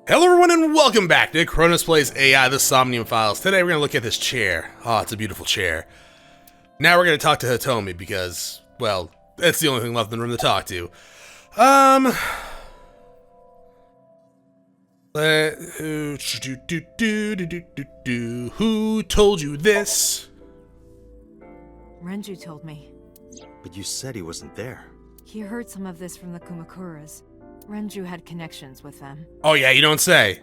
Hello everyone and welcome back to Chronos Plays AI, the Somnium Files. Today we're going to look at this chair. Oh, it's a beautiful chair. Now we're going to talk to Hitomi because, well, that's the only thing left in the room to talk to. Who told you this? Renju told me. But you said he wasn't there. He heard some of this from the Kumakuras. Renju had connections with them. Oh yeah, you don't say.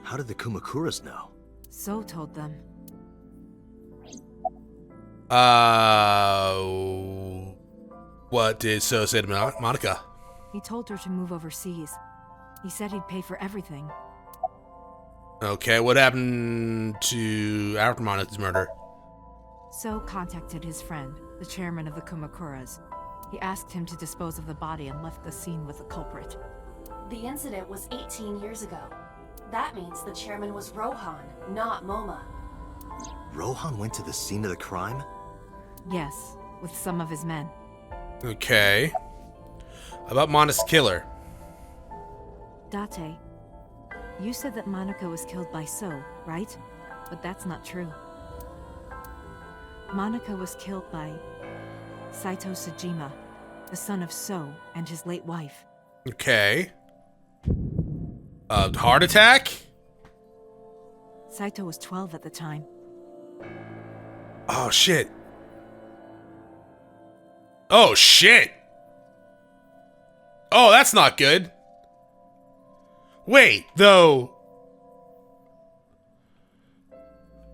How did the Kumakuras know? So told them. What did So say to Monica? He told her to move overseas. He said he'd pay for everything. Okay, what happened to after Monica's murder? So contacted his friend, the chairman of the Kumakuras. He asked him to dispose of the body and left the scene with the culprit. The incident was 18 years ago. That means the chairman was Rohan, not Moma. Rohan went to the scene of the crime? Yes, with some of his men. Okay. About Monica's killer. Date, you said that Monica was killed by So, right? But that's not true. Monica was killed by Saito Sejima, the son of So and his late wife. Okay. Heart attack? Saito was 12 at the time. Oh, shit. Oh, shit. Oh, that's not good. Wait, though.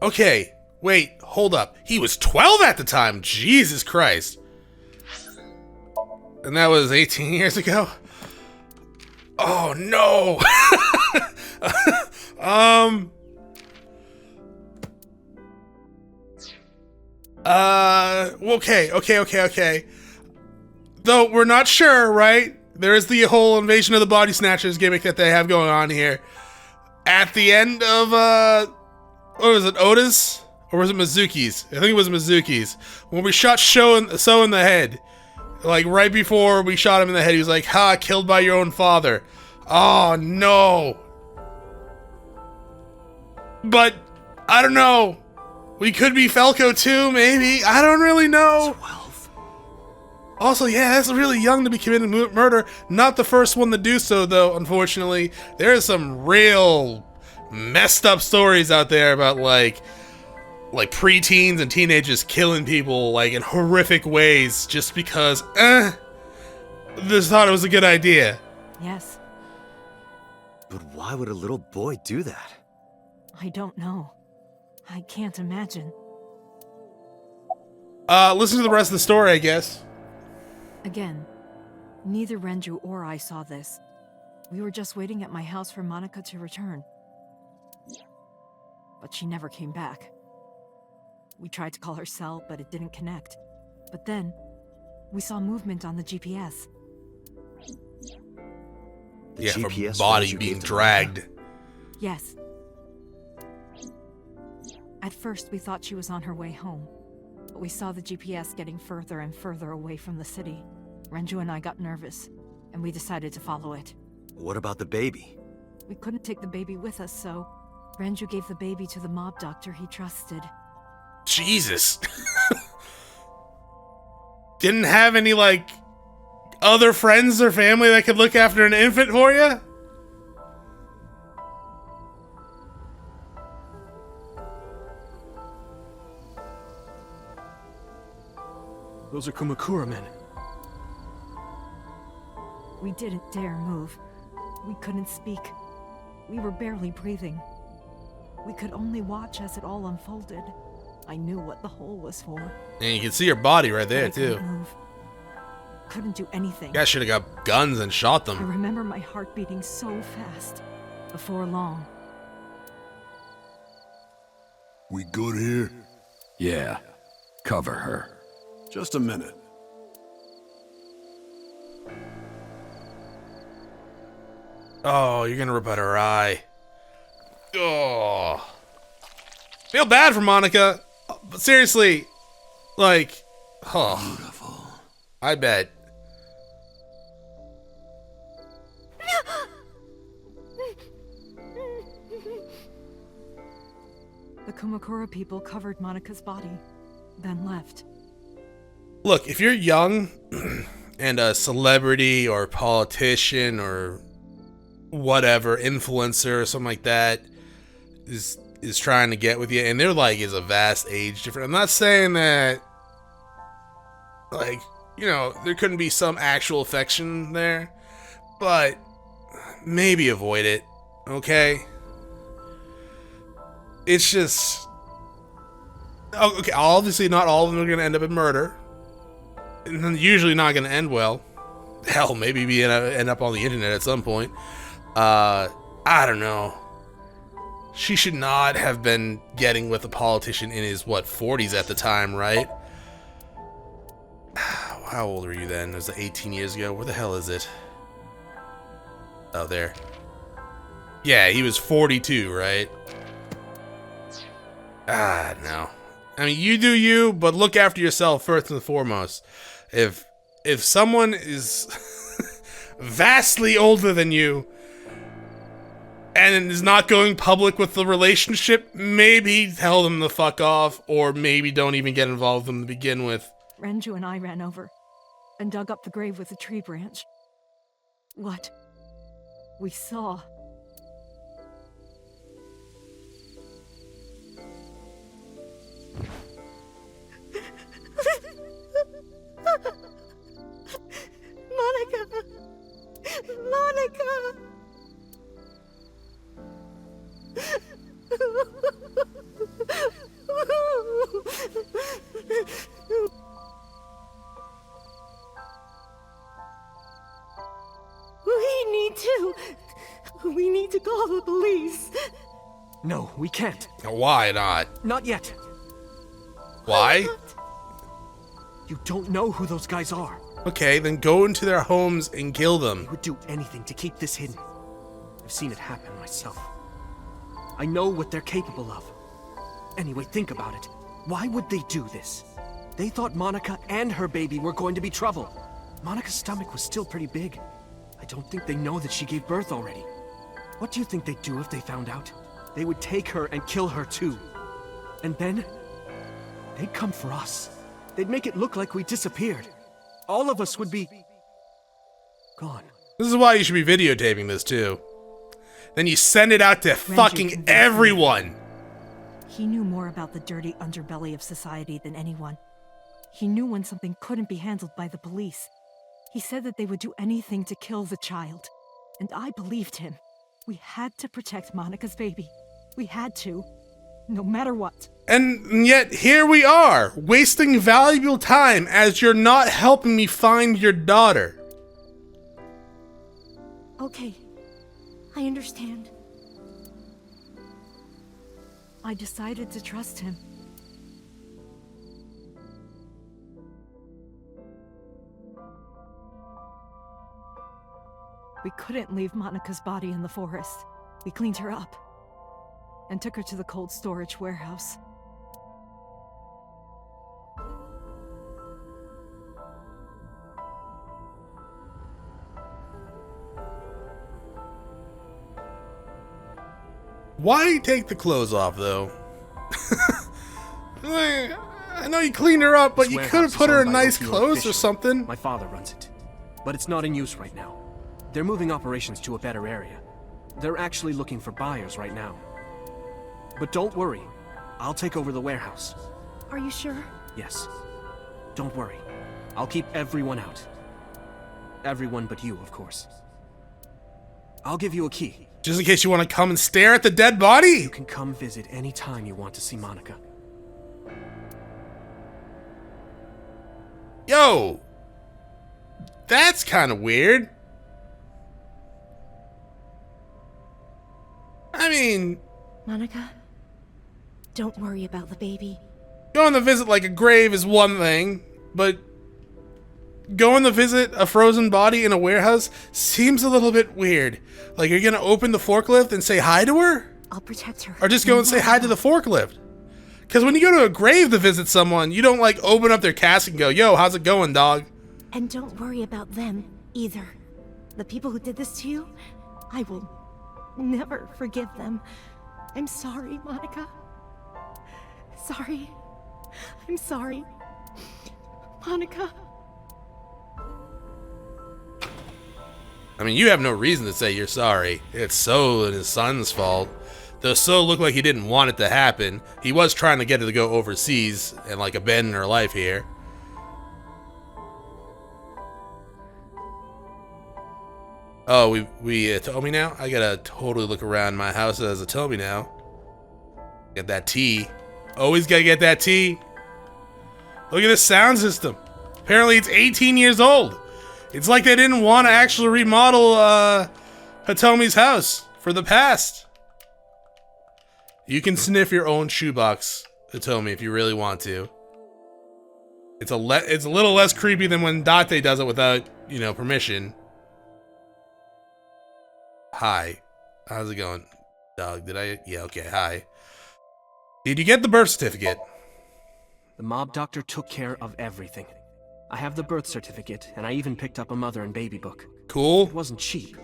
Okay, wait, hold up. He was 12 at the time. Jesus Christ. And that was 18 years ago? Oh, no. Okay. Though we're not sure, right? There is the whole invasion of the body snatchers gimmick that they have going on here. At the end of, what was it, Otis? Or was it Mizuki's? I think it was Mizuki's. When we shot So in the head, like right before we shot him in the head, he was like, ha, killed by your own father. Oh, no. But, I don't know. We could be Falco too, maybe. I don't really know. 12? Also, yeah, that's really young to be committing murder. Not the first one to do so, though, unfortunately. There's some real messed up stories out there about, like preteens and teenagers killing people, like, in horrific ways just because, just thought it was a good idea. Yes, But why would a little boy do that? I don't know. I can't imagine. Listen to the rest of the story, I guess. Again, neither Renju or I saw this. We were just waiting at my house for Monica to return. But she never came back. We tried to call her cell, but it didn't connect. But then, we saw movement on the GPS. The Yeah, GPS from body you being gave to dragged. Monica? Yes. At first, we thought she was on her way home. But we saw the GPS getting further and further away from the city. Renju and I got nervous, and we decided to follow it. What about the baby? We couldn't take the baby with us, so Renju gave the baby to the mob doctor he trusted. Jesus. Didn't have any, like, other friends or family that could look after an infant for you? Those are Kumakura men. We didn't dare move. We couldn't speak. We were barely breathing. We could only watch as it all unfolded. I knew what the hole was for. And you can see her body right there, but I too. couldn't move. Couldn't do anything. You guys should have got guns and shot I them. remember my heart beating so fast. Before long, We good here? Yeah. Cover her. Just a minute. Oh, you're gonna rip out her eye. Oh. Feel bad for Monica. But seriously, like, oh. Beautiful. I bet. The Kumakura people covered Monika's body, then left. Look, if you're young and a celebrity or politician or whatever, influencer or something like that is trying to get with you, and they're like is a vast age difference. I'm not saying that, like, you know, there couldn't be some actual affection there, but maybe avoid it, okay? It's just, okay, obviously not all of them are going to end up in murder, and usually not going to end well. Hell, maybe we end up on the internet at some point. I don't know. She should not have been getting with a politician in his, 40s at the time, right? How old were you then? It was 18 years ago. Where the hell is it? Oh, there. Yeah, he was 42, right? No. I mean, you do you, but look after yourself first and foremost. If someone is vastly older than you and is not going public with the relationship, maybe tell them to fuck off, or maybe don't even get involved with them to begin with. Renju and I ran over and dug up the grave with a tree branch. What we saw. Monika! Monika! We need to call the police. No, we can't. Why not? Not yet. Why? You don't know who those guys are. Okay, then go into their homes and kill them. I would do anything to keep this hidden. I've seen it happen myself. I know what they're capable of. Anyway, think about it. Why would they do this? They thought Monika and her baby were going to be trouble. Monika's stomach was still pretty big. I don't think they know that she gave birth already. What do you think they'd do if they found out? They would take her and kill her too. And then, they'd come for us. They'd make it look like we disappeared. All of us would be gone. This is why you should be videotaping this too. Then you send it out to fucking everyone. He knew more about the dirty underbelly of society than anyone. He knew when something couldn't be handled by the police. He said that they would do anything to kill the child. And I believed him. We had to protect Monika's baby. We had to. No matter what. And yet, here we are, wasting valuable time as you're not helping me find your daughter. Okay. I understand. I decided to trust him. We couldn't leave Monika's body in the forest. We cleaned her up and took her to the cold storage warehouse. Why take the clothes off, though? I know you cleaned her up, but This you warehouse could have is put her owned in by nice local clothes or officials. something. My father runs it, but it's not in use right now. They're moving operations to a better area. They're actually looking for buyers right now. But don't worry, I'll take over the warehouse. Are you sure? Yes. Don't worry. I'll keep everyone out. Everyone but you, of course. I'll give you a key. Just in case you want to come and stare at the dead body? You can come visit any time you want to see Monika. Yo! That's kind of weird. I mean, Monika, don't worry about the baby. going to visit like a grave is one thing, but going to visit a frozen body in a warehouse seems a little bit weird. Like, you're going to open the forklift and say hi to her? I'll protect her. Or just go and say hi to the forklift? Because when you go to a grave to visit someone, you don't, like, open up their casket and go, yo, how's it going, dog? And don't worry about them, either. The people who did this to you, I will never forgive them. I'm sorry, Monica. Sorry. I'm sorry. Monica. I mean, you have no reason to say you're sorry. It's So and his son's fault. Though So looked like he didn't want it to happen. He was trying to get her to go overseas and like abandon her life here. Oh, we Tomy now? I gotta totally look around my house as a Tomy now. Get that tea. Always gotta get that tea. Look at this sound system. Apparently it's 18 years old. It's like they didn't want to actually remodel Hitomi's house for the past. You can sniff your own shoebox, Hitomi, if you really want to. It's a little less creepy than when Date does it without, you know, permission. Hi. How's it going, dog? Did I? Yeah, okay, hi. Did you get the birth certificate? The mob doctor took care of everything. I have the birth certificate, and I even picked up a mother and baby book. Cool. It wasn't cheap,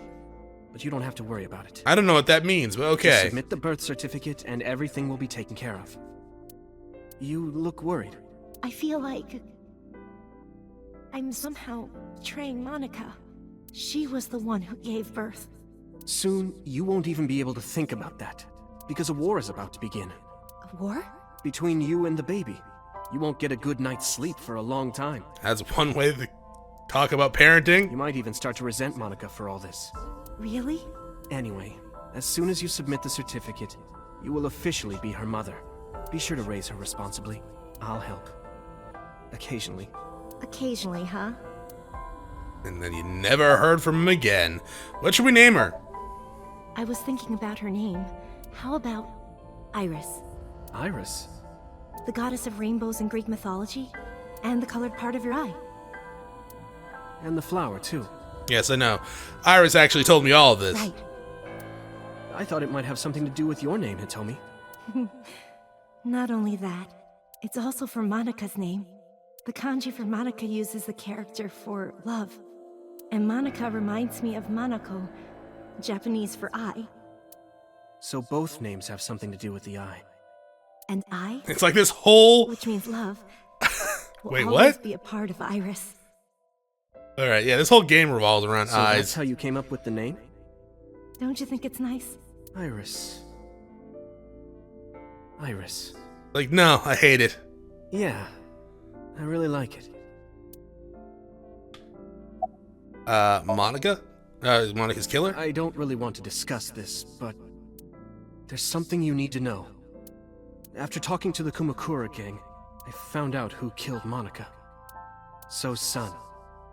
but you don't have to worry about it. I don't know what that means, but okay. Just submit the birth certificate, and everything will be taken care of. You look worried. I feel like I'm somehow betraying Monica. She was the one who gave birth. Soon, you won't even be able to think about that, because a war is about to begin. A war? Between you and the baby. You won't get a good night's sleep for a long time. That's one way to talk about parenting. You might even start to resent Monica for all this. Really? Anyway, as soon as you submit the certificate, you will officially be her mother. Be sure to raise her responsibly. I'll help. Occasionally. Occasionally, huh? And then you never heard from him again. What should we name her? I was thinking about her name. How about Iris? Iris? The goddess of rainbows in Greek mythology, and the colored part of your eye. And the flower, too. Yes, I know. Iris actually told me all of this. Right. I thought it might have something to do with your name, Hitomi. Not only that, it's also for Monica's name. The kanji for Monica uses the character for love. And Monica reminds me of Manako, Japanese for eye. So both names have something to do with the eye. And I, It's like this whole... which means love, will Wait, always what? be a part of Iris. Alright, yeah, this whole game revolves around So eyes. that's how you came up with the name? Don't you think it's nice? Iris. Iris. Like, no, I hate it. Yeah, I really like it. Monica? Monica's killer? I don't really want to discuss this, but there's something you need to know. After talking to the Kumakura gang, I found out who killed Monica. So's son,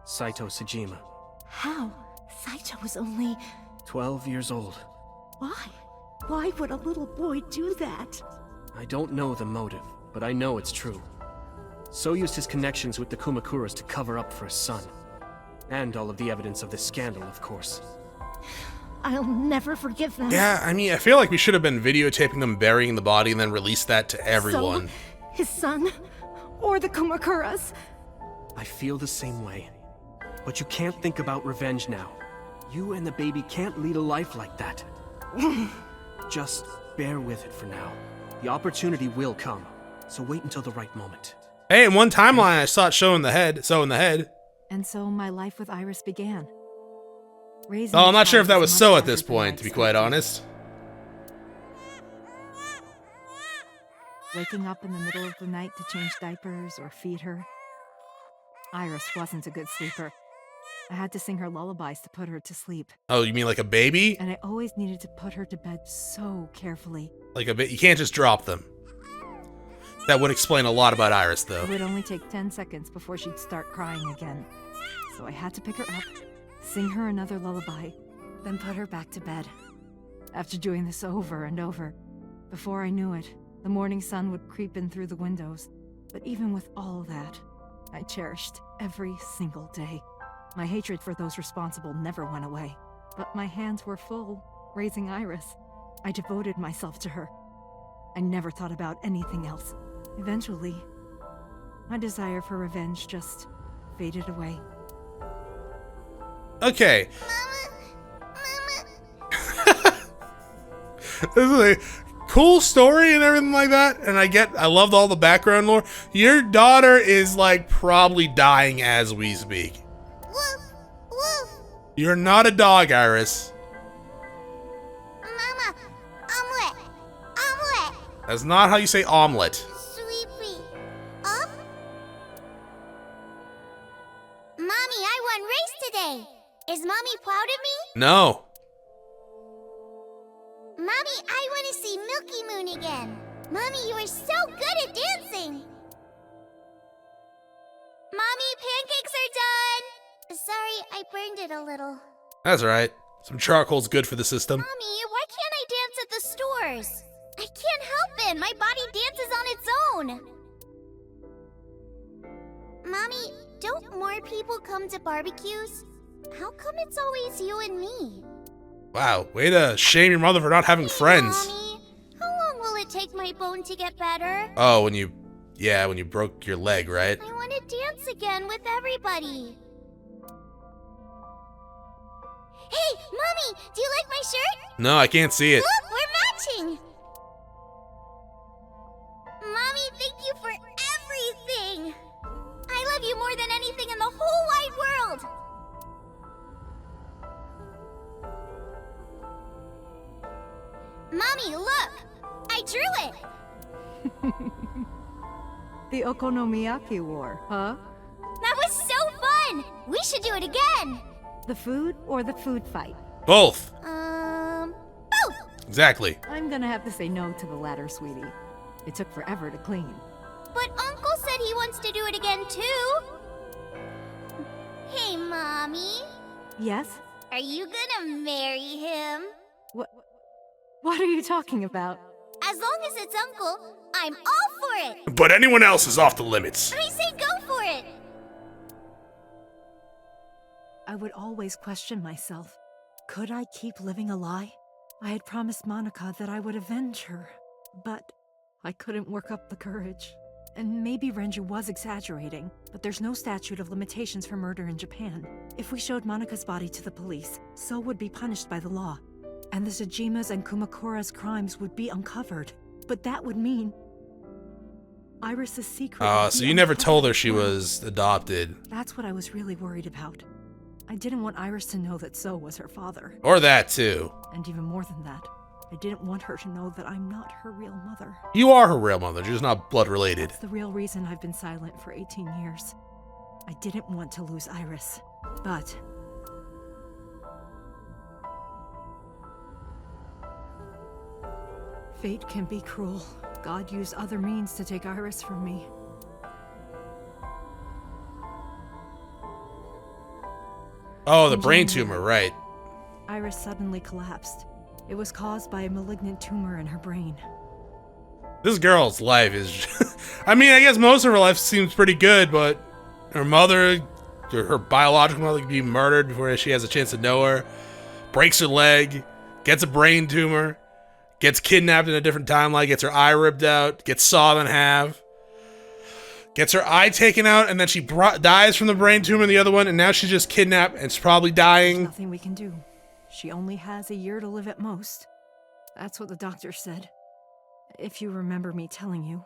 Saito Sejima. How? Saito was only... 12 years old. Why? Why would a little boy do that? I don't know the motive, but I know it's true. So used his connections with the Kumakuras to cover up for his son. And all of the evidence of this scandal, of course. I'll never forgive them. Yeah, I mean, I feel like we should have been videotaping them burying the body and then release that to everyone. So, his son, or the Kumakuras. I feel the same way. But you can't think about revenge now. You and the baby can't lead a life like that. Just bear with it for now. The opportunity will come, so wait until the right moment. Hey, in one timeline I saw it so in the head. And so my life with Iris began. Raising Oh, I'm not a sure if child that was is so much at this harder than I point, to be quite expected. honest. Waking up in the middle of the night to change diapers or feed her. Iris wasn't a good sleeper. I had to sing her lullabies to put her to sleep. Oh, you mean like a baby? And I always needed to put her to bed so carefully. Like a bit. You can't just drop them. That would explain a lot about Iris, though. It would only take 10 seconds before she'd start crying again. So I had to pick her up, sing her another lullaby, then put her back to bed. After doing this over and over, before I knew it, the morning sun would creep in through the windows. But even with all that, I cherished every single day. My hatred for those responsible never went away. But my hands were full, raising Iris. I devoted myself to her. I never thought about anything else. Eventually, my desire for revenge just faded away. Okay. This is a cool story and everything like that. And I loved all the background lore. Your daughter is like probably dying as we speak. Woof, woof. You're not a dog, Iris. Mama, omelet, omelet. That's not how you say omelet. Sweepy. Up. Mommy, I won race today. Is Mommy proud of me? No. Mommy, I want to see Milky Moon again. Mommy, you are so good at dancing. Mommy, pancakes are done. Sorry, I burned it a little. That's right. Some charcoal's good for the system. Mommy, why can't I dance at the stores? I can't help it. My body dances on its own. Mommy, don't more people come to barbecues? How come it's always you and me? Wow, way to shame your mother for not having friends. Mommy, how long will it take my bone to get better? Oh, when you broke your leg, right? I want to dance again with everybody. Hey, Mommy, do you like my shirt? No, I can't see it. Look, we're matching. Mommy, thank you for everything. I love you more than anything in the whole wide world. Mommy, look! I drew it! The Okonomiyaki War, huh? That was so fun! We should do it again! The food or the food fight? Both. Both! Exactly. I'm gonna have to say no to the latter, sweetie. It took forever to clean. But Uncle said he wants to do it again too! Hey, Mommy. Yes? Are you gonna marry him? What are you talking about? As long as it's Uncle, I'm all for it! But anyone else is off the limits. I say go for it! I would always question myself. Could I keep living a lie? I had promised Monica that I would avenge her, but I couldn't work up the courage. And maybe Renju was exaggerating, but there's no statute of limitations for murder in Japan. If we showed Monica's body to the police, so would be punished by the law. And the Tsujima's and Kumakura's crimes would be uncovered. But that would mean Iris's secret would So be you never uncovered told her as she well. was adopted. That's what I was really worried about. I didn't want Iris to know that So was her father. Or that too. And even more than that, I didn't want her to know that I'm not her real mother. You are her real mother, she's not blood related. That's the real reason I've been silent for 18 years. I didn't want to lose Iris, but fate can be cruel. God used other means to take Iris from me. Oh, the brain tumor, right. Iris suddenly collapsed. It was caused by a malignant tumor in her brain. This girl's life is... I mean, I guess most of her life seems pretty good, but her mother, her biological mother, could be murdered before she has a chance to know her. Breaks her leg, gets a brain tumor, gets kidnapped in a different timeline, gets her eye ripped out, gets sawed in half, gets her eye taken out, and then she dies from the brain tumor in the other one, and now she's just kidnapped and is probably There's dying. nothing we can do. She only has a year to live at most. That's what the doctor said. If you remember me telling you.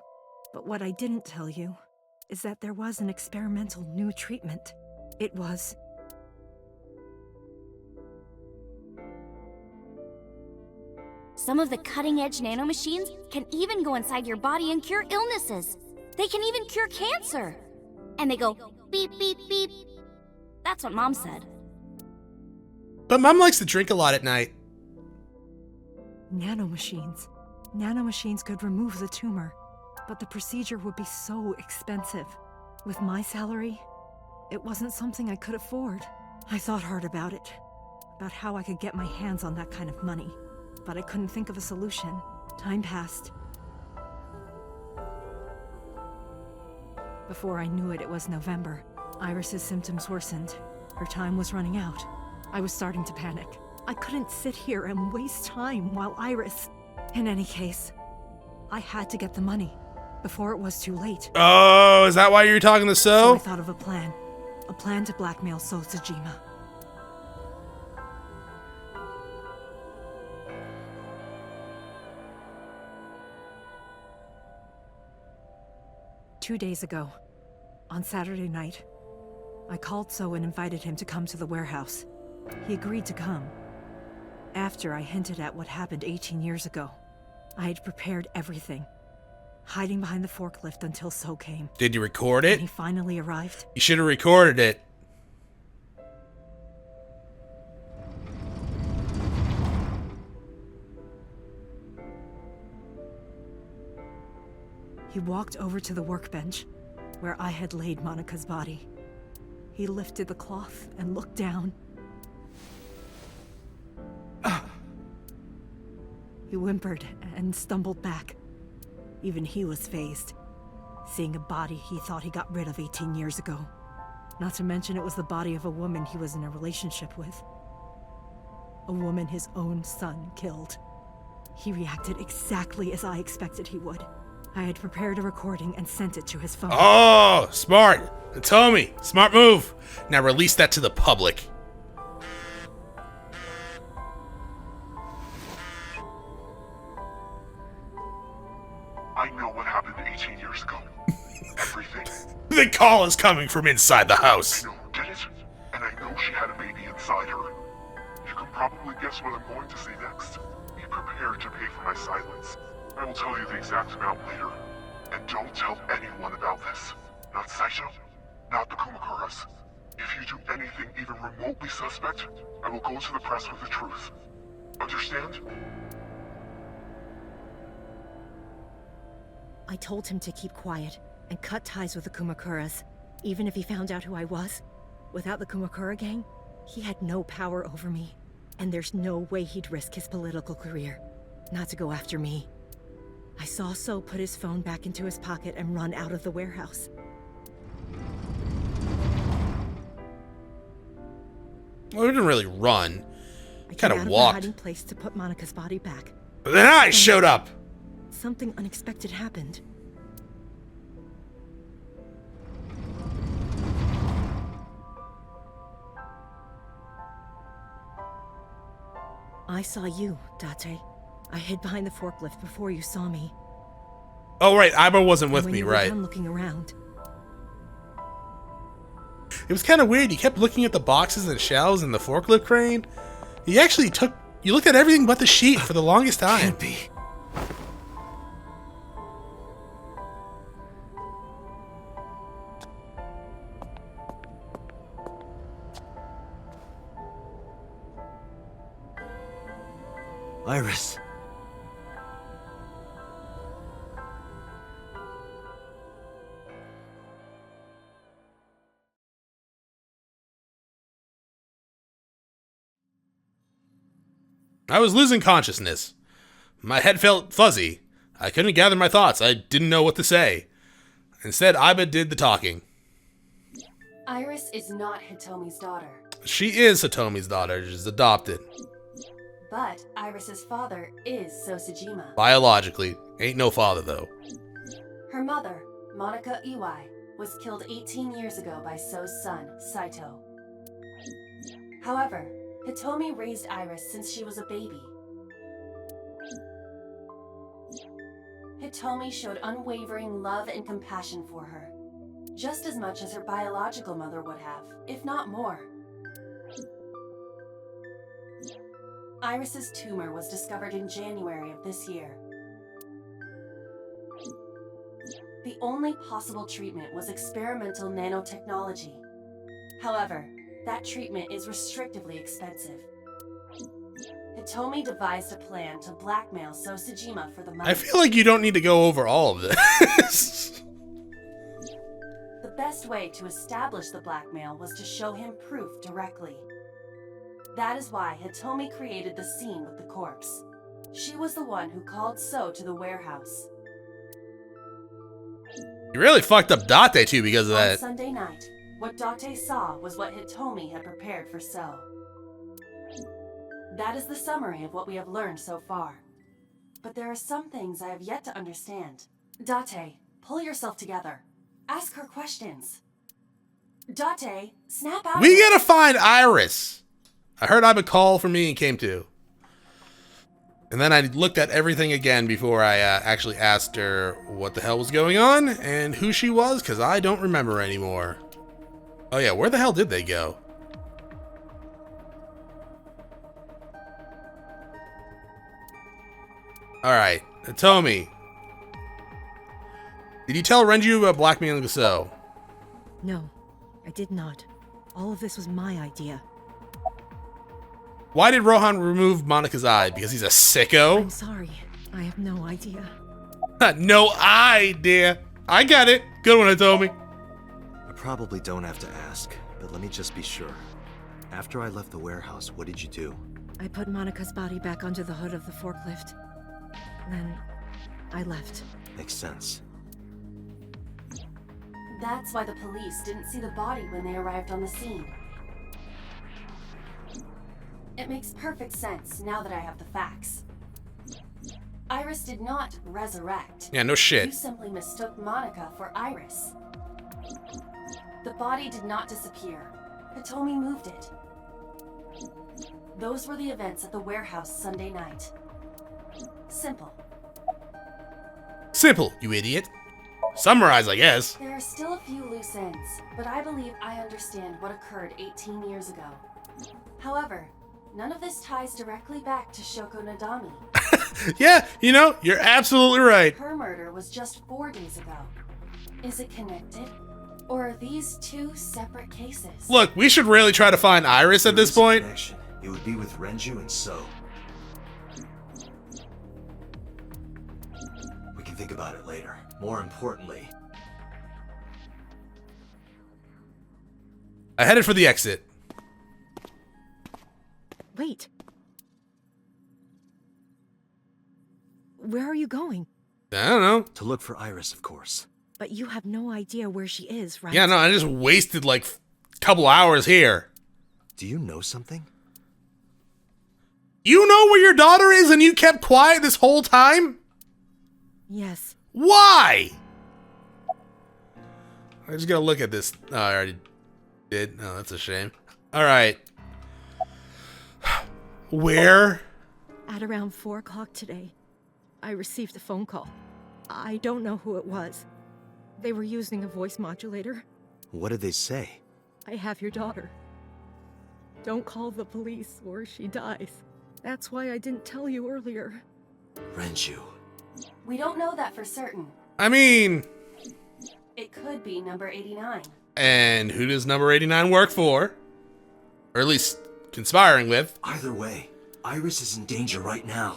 But what I didn't tell you is that there was an experimental new treatment. It was... Some of the cutting-edge nanomachines can even go inside your body and cure illnesses. They can even cure cancer. And they go beep, beep, beep. That's what Mom said. But Mom likes to drink a lot at night. nanomachines. Nanomachines could remove the tumor, but the procedure would be so expensive. With my salary, it wasn't something I could afford. I thought hard about it, about how I could get my hands on that kind of money, but I couldn't think of a solution. Time passed. Before I knew it, it was November. Iris's symptoms worsened. Her time was running out. I was starting to panic. I couldn't sit here and waste time while Iris... In any case, I had to get the money before it was too late. Oh, is that why you're talking to So I So? thought of a plan. A plan to blackmail So Tsujima. 2 days ago, on Saturday night, I called So and invited him to come to the warehouse. He agreed to come. After I hinted at what happened 18 years ago, I had prepared everything, hiding behind the forklift until So came. Did you record When it? he finally arrived, You should have recorded it. he walked over to the workbench where I had laid Monika's body. He lifted the cloth and looked down. He whimpered and stumbled back. Even he was fazed, seeing a body he thought he got rid of 18 years ago. Not to mention it was the body of a woman he was in a relationship with. A woman his own son killed. He reacted exactly as I expected he would. I had prepared a recording and sent it to his phone. Oh, smart. Hitomi, smart move. Now release that to the public. I know what happened 18 years ago. Everything. The call is coming from inside the house. I know who did it, and I know she had a baby inside her. You can probably guess what I'm going to say next. Be prepared to pay for my silence. I will tell you the exact amount later. And don't tell anyone about this. Not Saito, not the Kumakuras. If you do anything even remotely suspect, I will go to the press with the truth. Understand? I told him to keep quiet and cut ties with the Kumakuras, even if he found out who I was. Without the Kumakura gang, he had no power over me, and there's no way he'd risk his political career, not to go after me. I saw So put his phone back into his pocket and run out of the warehouse. Well, we didn't really run. I Kind came of out walked. my hiding place to put Monika's body back. But then I showed up. Something unexpected happened. I saw you, Date. I hid behind the forklift before you saw me. Oh, right. Iba wasn't with When me, you were right? done looking around, It was kind of weird. You kept looking at the boxes and shelves and the forklift crane. You actually you looked at everything but the sheet for the longest time. Can't be. Iris. I was losing consciousness. My head felt fuzzy. I couldn't gather my thoughts. I didn't know what to say. Instead, Iba did the talking. Iris is not Hitomi's daughter, She is Hitomi's daughter. She's adopted. but Iris's father is Sosajima. Biologically. Ain't no father, though. Her mother, Monica Iwai, was killed 18 years ago by So's son, Saito. However, Hitomi raised Iris since she was a baby. Hitomi showed unwavering love and compassion for her, just as much as her biological mother would have, if not more. Iris's tumor was discovered in January of this year. The only possible treatment was experimental nanotechnology. However, that treatment is restrictively expensive. Hitomi devised a plan to blackmail Sosajima for the money. I feel like you don't need to go over all of this. The best way to establish the blackmail was to show him proof directly. That is why Hitomi created the scene with the corpse. She was the one who called So to the warehouse. You really fucked up Date, too, because of On that. Sunday night, what Date saw was what Hitomi had prepared for So. That is the summary of what we have learned so far. But there are some things I have yet to understand. Date, pull yourself together. Ask her questions. Date, snap out of We it. gotta find Iris. I heard Iba call for me and came to. And then I looked at everything again before I actually asked her what the hell was going on and who she was, because I don't remember anymore. Oh yeah, where the hell did they go? Alright, Tomi. Did you tell Renju about blackmailing the So? No, I did not. All of this was my idea. Why did Rohan remove Monika's eye? Because he's a sicko? I'm sorry. I have no idea. No idea. I got it. Good one, Tomi. I probably don't have to ask, but let me just be sure. After I left the warehouse, what did you do? I put Monika's body back onto the hood of the forklift. Then I left. Makes sense. That's why the police didn't see the body when they arrived on the scene. It makes perfect sense now that I have the facts. Iris did not resurrect. Yeah, no shit. You simply mistook Monica for Iris. The body did not disappear. Hitomi moved it. Those were the events at the warehouse Sunday night. Simple. Simple, you idiot. Summarize, I guess. There are still a few loose ends, but I believe I understand what occurred 18 years ago. However, none of this ties directly back to Shoko Nadami. Yeah, you know, you're absolutely right. Her murder was just 4 days ago. Is it connected? Or are these two separate cases? Look, we should really try to find Iris at this point. It would be with Renju and So. We can think about it later. More importantly, I headed for the exit. Wait. Where are you going? I don't know. to look for Iris, of course. But you have no idea where she is, right? Yeah, no, I just wasted like a couple hours here. Do you know something? You know where your daughter is and you kept quiet this whole time? Yes. Why? I just gotta look at this. Oh, I already did. Oh, that's a shame. All right. Where? At around 4 o'clock today, I received a phone call. I don't know who it was. They were using a voice modulator. What did they say? I have your daughter. Don't call the police or she dies. That's why I didn't tell you earlier. Renju. We don't know that for certain. I mean... It could be number 89. And who does number 89 work for? Or at least conspiring with. Either way, Iris is in danger right now.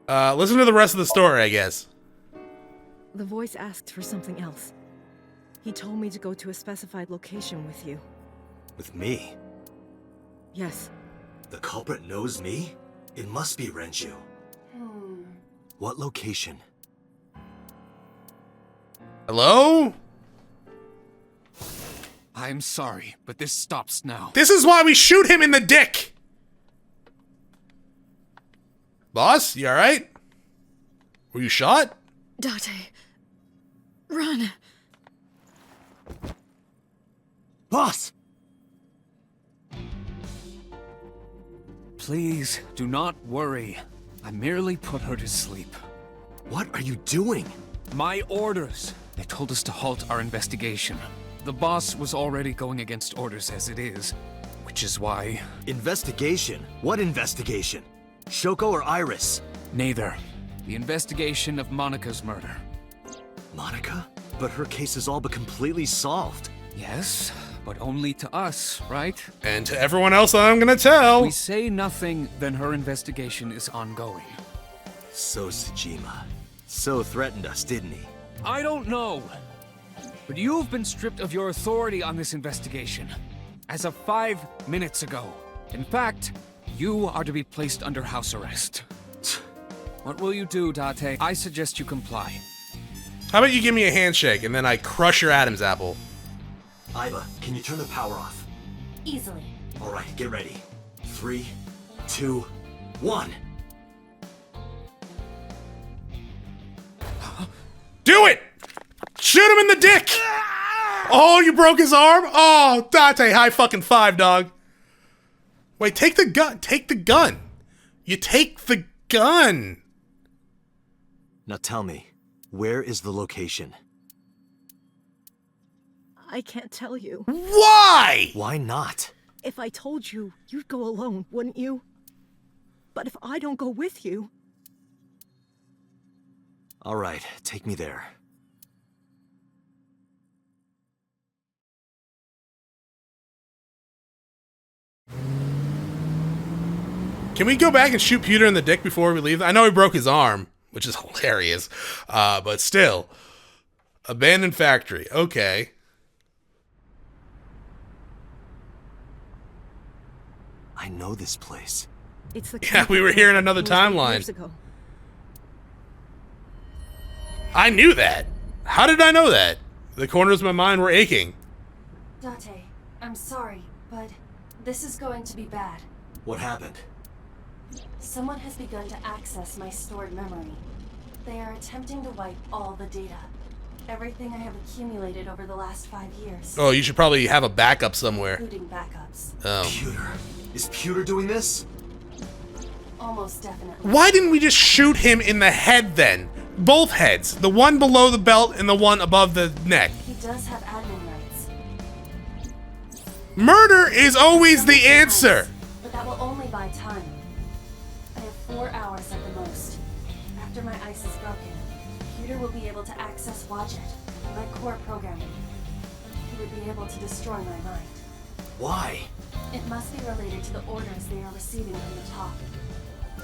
Listen to the rest of the story, I guess. The voice asked for something else. He told me to go to a specified location with you. With me? Yes. The culprit knows me? It must be Renju. What location? Hello? I'm sorry, but this stops now. This is why we shoot him in the dick! Boss, you alright? Were you shot? Date. Run. Boss! Please, do not worry. I merely put her to sleep. What are you doing? My orders. They told us to halt our investigation. The boss was already going against orders as it is, which is why... Investigation? What investigation? Shoko or Iris? Neither. The investigation of Monika's murder. Monica? But her case is all but completely solved. Yes, but only to us, right? And to everyone else I'm gonna tell. We say nothing, then her investigation is ongoing. So Tsujima. So threatened us, didn't he? I don't know. But you've been stripped of your authority on this investigation. As of 5 minutes ago. In fact, you are to be placed under house arrest. What will you do, Date? I suggest you comply. How about you give me a handshake and then I crush your Adam's apple? Iva, can you turn the power off? Easily. Alright, get ready. 3, 2, 1. Do it! Shoot him in the dick! Oh, you broke his arm? Oh, Date, high fucking five, dog. Wait, take the gun. Take the gun. You take the gun. Now tell me, where is the location? I can't tell you. Why? Why not? If I told you, you'd go alone, wouldn't you? But if I don't go with you... All right, take me there. Can we go back and shoot Peter in the dick before we leave? I know he broke his arm, which is hilarious, but still. Abandoned factory. Okay. I know this place. It's the Yeah, we were here in another timeline. Years ago. I knew that. How did I know that? The corners of my mind were aching. Date, I'm sorry, but this is going to be bad. What happened? Someone has begun to access my stored memory. They are attempting to wipe all the data. Everything I have accumulated over the last 5 years. Oh, you should probably have a backup somewhere. Including backups. Oh. Pewter. Is Pewter doing this? Almost definitely. Why didn't we just shoot him in the head then? Both heads. The one below the belt and the one above the neck. He does have admin rights. Murder is always the answer. But that will only buy time. I have 4 hours at the most. After my ice is broken, Peter will be able to access Watch It, my core programming. He would be able to destroy my mind. Why? It must be related to the orders they are receiving from the top.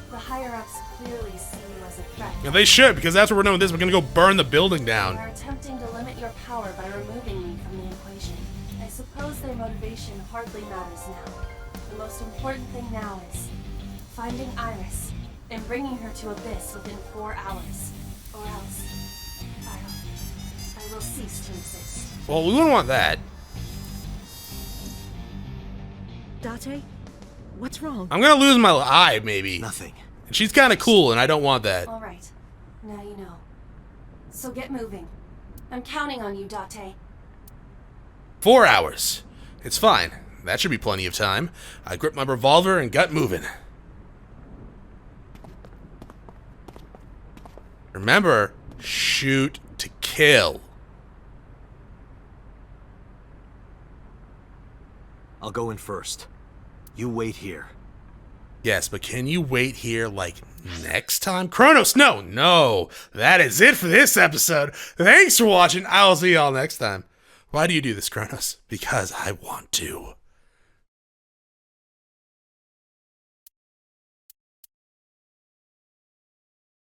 The higher-ups clearly see you as a threat. Yeah, they should, because that's what we're doing with this. We're gonna go burn the building They down. are attempting to limit your power by removing me from the equation. I suppose their motivation hardly matters now. The most important thing now is finding Iris and bringing her to Abyss within 4 hours. Or else, I will cease to exist. Well, we wouldn't want that. Date? What's wrong? I'm gonna lose my eye, maybe. Nothing. And she's kind of cool, and I don't want that. All right, now you know. So get moving. I'm counting on you, Date. 4 hours. It's fine. That should be plenty of time. I gripped my revolver and got moving. Remember, shoot to kill. I'll go in first. You wait here. Yes, but can you wait here, like, next time? Chronos, no. That is it for this episode. Thanks for watching. I'll see y'all next time. Why do you do this, Chronos? Because I want to.